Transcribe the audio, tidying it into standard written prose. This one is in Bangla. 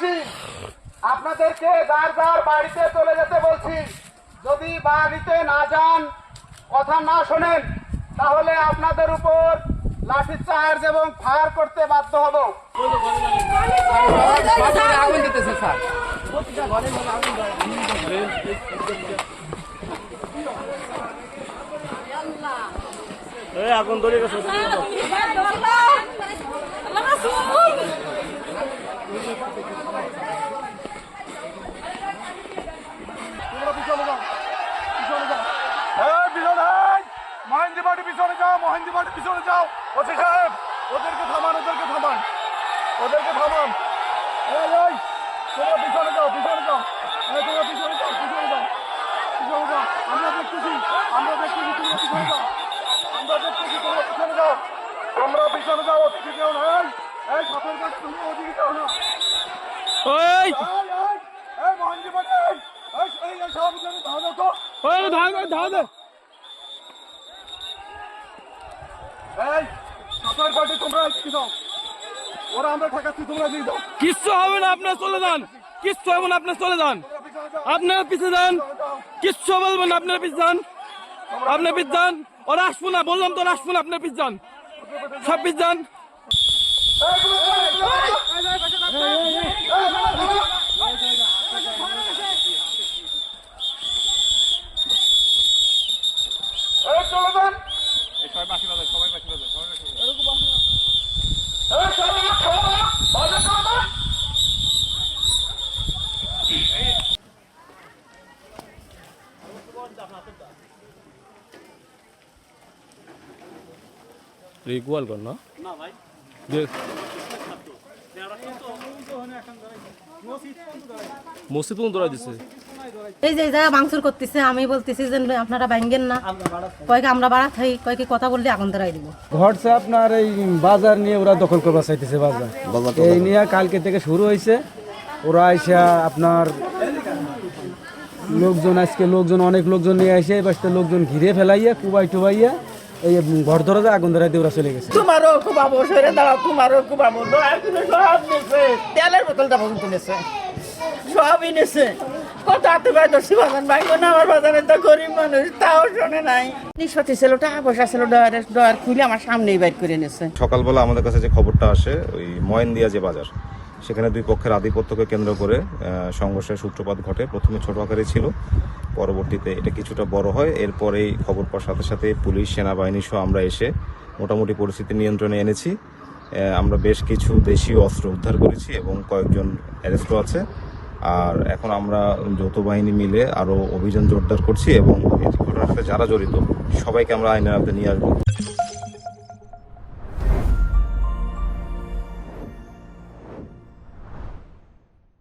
বলছি, আপনাদেরকে যার যার বাড়িতে চলে যেতে বলছি। যদি বাড়িতে না যান, কথা না শোনেন, তাহলে আপনাদের উপর লাঠিচার্জ এবং ফায়ার করতে বাধ্য হব। আগুন দিতেছে স্যার। আগুন ধরে গেছে। মহেন্দ্র বাড়ি পিছনে যাও, মহেন্দ্র বাড়ি পিছনে যাও। ওসি সাহেব, ওদেরকে থামান, ওদেরকে থামান, ওদেরকে থামান। তোমরা পিছনে যাও, পিছনে যাও, তোমরা পিছনে যাও, পিছনে যাও, পিছনে যাও। আমরা দেখতেছি, আমরা দেখতেছি, তোমরা পিছনে যাও, আমরা দেখতেছি, তোমরা পিছনে যাও, তোমরা পিছনে যাও। ওদিকে যাও না, এই সাপের কাছে তুমি ওদিকে যাও না। মহেন্দ্র বাড়ি, এই সব ধাও দাও তো, ধাও দে। এই সাপের পার্টি তোমরা কি দাও, ওরা আমরা ঠেকাচ্ছি, তোমরা দিয়ে দাও। কিচ্ছু হবে না, আপনার চলে যান। কিচ্ছু হবে না, আপনার চলে যান। আপনার পিছিয়ে যান, কিচ্ছু বলবেন না, আপনার পিছিয়ে যান, আপনার পিছিয়ে যান। ওরা আসবো না, বললাম তো আসবো না, আপনার পিছিয়ে যান, সব পিছিয়ে যান। গোয়ালঘর না মসজিদ পর্যন্ত ধরা দিচ্ছে। এই যে জায়গা ভাঙচুর করতেছে, আমি বলতেছি যে আপনারা ভাঙেন না, কয়েকে আমরা বাড়া থাই, কয়েকে কথা বললে আগুন ধরাই দিব। ঘটছে আপনার এই বাজার নিয়ে ওরা দখল করবা চাইতেছে। বাজার এই নিয়ে কালকে থেকে শুরু হয়েছে। ওরা আইসা আপনার লোকজন, আজকে লোকজন, অনেক লোকজন নিয়ে আসে, এবার লোকজন ঘিরে ফেলাইয়া কুবাই টুবাইয়া এই ঘর ধরা যায়, আগুন ধরাই দিয়ে ওরা চলে গেছে। তোমারও কুবাবো, সরে দাঁড়াও, তোমারও কুবাবো। সব নিচ্ছে, তেলের বোতলটা পর্যন্ত নিচ্ছে, সবই নিচ্ছে। কথা তো ভাই দর্শি বাগান ভাইব না, আমার বাজারে তো গরিব মানুষ, তাও শোনে নাই। নিষ্পত্তি ছিল, টাকা পয়সা ছিল, ডয়ার খুলে আমার সামনেই বাইর করে নিচ্ছে। সকালবেলা আমাদের কাছে যে খবরটা আসে, ওই ময়েনদিয়া যে বাজার, সেখানে দুই পক্ষের আধিপত্যকে কেন্দ্র করে সংঘর্ষের সূত্রপাত ঘটে। প্রথমে ছোট আকারে ছিল, পরবর্তীতে এটা কিছুটা বড় হয়। এরপরেই খবর পাওয়ার সাথে সাথে পুলিশ, সেনাবাহিনী সহ আমরা এসে মোটামুটি পরিস্থিতি নিয়ন্ত্রণে এনেছি। আমরা বেশ কিছু দেশীয় অস্ত্র উদ্ধার করেছি এবং কয়েকজন অ্যারেস্টও আছে। আর এখন আমরা যৌথ বাহিনী মিলে আরও অভিযান জোরদার করছি এবং এই ঘটনার সাথে যারা জড়িত সবাইকে আমরা আইনের আওতায় নিয়ে আসবো।